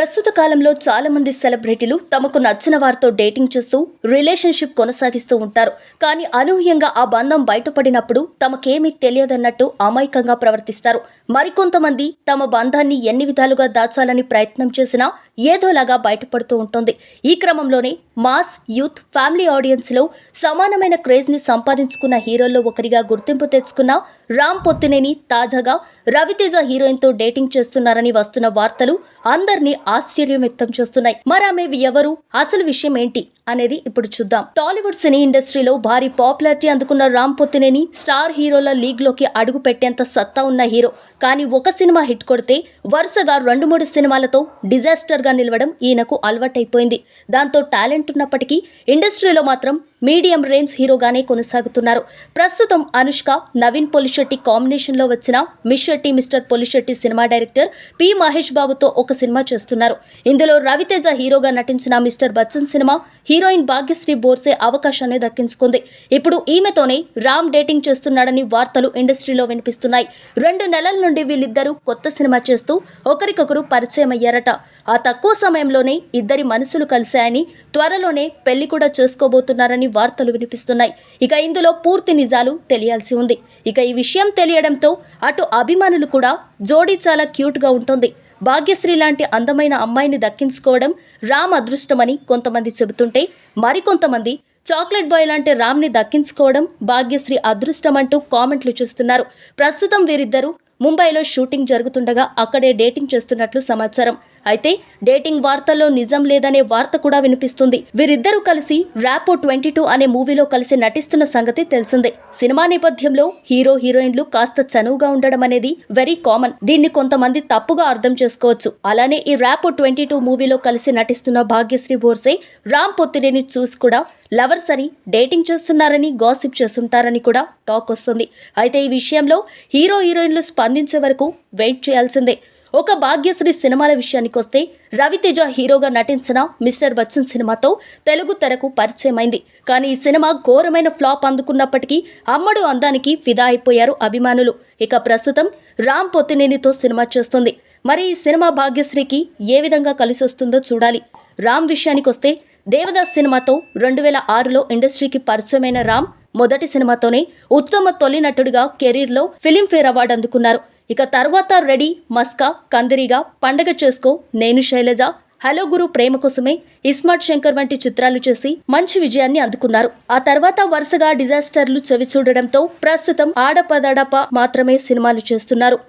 ప్రస్తుత కాలంలో చాలా మంది సెలబ్రిటీలు తమకు నచ్చిన వారితో డేటింగ్ చేస్తూ రిలేషన్షిప్ కొనసాగిస్తూ ఉంటారు. కానీ అనూహ్యంగా ఆ బంధం బయటపడినప్పుడు తమకేమీ తెలియదన్నట్టు అమాయకంగా ప్రవర్తిస్తారు. మరికొంతమంది తమ బంధాన్ని ఎన్ని విధాలుగా దాచాలని ప్రయత్నం చేసినా ఏదోలాగా బయటపడుతూ ఉంటుంది. ఈ క్రమంలోనే మాస్, యూత్, ఫ్యామిలీ ఆడియన్స్లో సమానమైన క్రేజ్ని సంపాదించుకున్న హీరోల్లో ఒకరిగా గుర్తింపు తెచ్చుకున్న రామ్ పొత్తినేని తాజాగా రవితేజ హీరోయిన్తో డేటింగ్ చేస్తున్నారని వస్తున్న వార్తలు అందరినీ ఆశ్చర్యం వ్యక్తం చేస్తున్నాయి. మరామె ఎవరు, అసలు విషయం ఏంటి అనేది ఇప్పుడు చూద్దాం. టాలీవుడ్ సినీ ఇండస్ట్రీలో భారీ పాపులారిటీ అందుకున్న రామ్ పొత్తినేని స్టార్ హీరోల లీగ్ లోకి అడుగు పెట్టేంత సత్తా ఉన్న హీరో. కానీ ఒక సినిమా హిట్ కొడితే వరుసగా 2-3 సినిమాలతో డిజాస్టర్ గా నిలవడం ఈయనకు అలవాటైపోయింది. దాంతో టాలెంట్ ఉన్నప్పటికీ ఇండస్ట్రీలో మాత్రం మీడియం రేంజ్ హీరోగానే కొనసాగుతున్నారు. ప్రస్తుతం అనుష్క, నవీన్ పొలిశెట్టి కాంబినేషన్లో వచ్చిన మిస్టర్ పొలిశెట్టి సినిమా డైరెక్టర్ పి. మహేష్ బాబుతో ఒక సినిమా చేస్తున్నారు. ఇందులో రవితేజ హీరోగా నటించిన మిస్టర్ బచ్చన్ సినిమా హీరోయిన్ భాగ్యశ్రీ బోర్సే అవకాశాన్ని దక్కించుకుంది. ఇప్పుడు ఈమెతోనే రామ్ డేటింగ్ చేస్తున్నాడని వార్తలు ఇండస్ట్రీలో వినిపిస్తున్నాయి. 2 నెలల నుండి వీళ్ళిద్దరూ కొత్త సినిమా చేస్తూ ఒకరికొకరు పరిచయం అయ్యారట. ఆ తక్కువ సమయంలోనే ఇద్దరి మనసులు కలిశాయని, త్వరలోనే పెళ్లి కూడా చేసుకోబోతున్నారని వార్తలు వినిపిస్తున్నాయి. ఇక ఇందులో పూర్తి నిజాలు తెలియాల్సి ఉంది. ఇక ఈ విషయం తెలియడంతో అటు అభిమానులు కూడా జోడీ చాలా క్యూట్గా ఉంటుంది, భాగ్యశ్రీ లాంటి అందమైన అమ్మాయిని దక్కించుకోవడం రామ్ అదృష్టమని కొంతమంది చెబుతుంటే, మరికొంతమంది చాక్లెట్ బాయ్ లాంటి రామ్ని దక్కించుకోవడం భాగ్యశ్రీ అదృష్టమంటూ కామెంట్లు చేస్తున్నారు. ప్రస్తుతం వీరిద్దరూ ముంబైలో షూటింగ్ జరుగుతుండగా అక్కడే డేటింగ్ చేస్తున్నట్లు సమాచారం. అయితే డేటింగ్ వార్తల్లో నిజం లేదనే వార్త కూడా వినిపిస్తుంది. వీరిద్దరూ కలిసి ర్యాపో 22 అనే మూవీలో కలిసి నటిస్తున్న సంగతి తెలిసిందే. సినిమా నేపథ్యంలో హీరో హీరోయిన్లు కాస్త చనువుగా ఉండడం అనేది వెరీ కామన్. దీన్ని కొంతమంది తప్పుగా అర్థం చేసుకోవచ్చు. అలానే ఈ ర్యాపో 22 మూవీలో కలిసి నటిస్తున్న భాగ్యశ్రీ బోర్సే రామ్ పొత్తినేని చూసి కూడా లవర్స్ అని, డేటింగ్ చేస్తున్నారని గాసిప్ చేస్తుంటారని కూడా టాక్ వస్తుంది. అయితే ఈ విషయంలో హీరో హీరోయిన్లు స్పందించే వరకు వెయిట్ చేయాల్సిందే. ఒక భాగ్యశ్రీ సినిమాల విషయానికి వస్తే, రవితేజ హీరోగా నటించిన మిస్టర్ బచ్చన్ సినిమాతో తెలుగు తెరకు పరిచయమైంది. కానీ ఈ సినిమా ఘోరమైన ఫ్లాప్ అందుకున్నప్పటికీ అమ్మడు అందానికి ఫిదా అయిపోయారు అభిమానులు. ఇక ప్రస్తుతం రామ్ పొత్తినేనితో సినిమా చేస్తుంది. మరి ఈ సినిమా భాగ్యశ్రీకి ఏ విధంగా కలిసి వస్తుందో చూడాలి. రామ్ విషయానికి వస్తే, దేవదాస్ సినిమాతో 2006లో ఇండస్ట్రీకి పరిచయమైన రామ్ మొదటి సినిమాతోనే ఉత్తమ తొలి నటుడిగా కెరీర్లో ఫిలింఫేర్ అవార్డు అందుకున్నారు. ఇక తర్వాత రెడీ, మస్కా, కందిరిగా, పండగ చేసుకో, నేను శైలజ, హలో గురు, ప్రేమ కోసమే, ఇస్మార్ట్ శంకర్ వంటి చిత్రాలు చేసి మంచి విజయాన్ని అందుకున్నారు. ఆ తర్వాత వరుసగా డిజాస్టర్లు చవి చూడడంతో ప్రస్తుతం ఆడపదడప మాత్రమే సినిమాలు చేస్తున్నారు.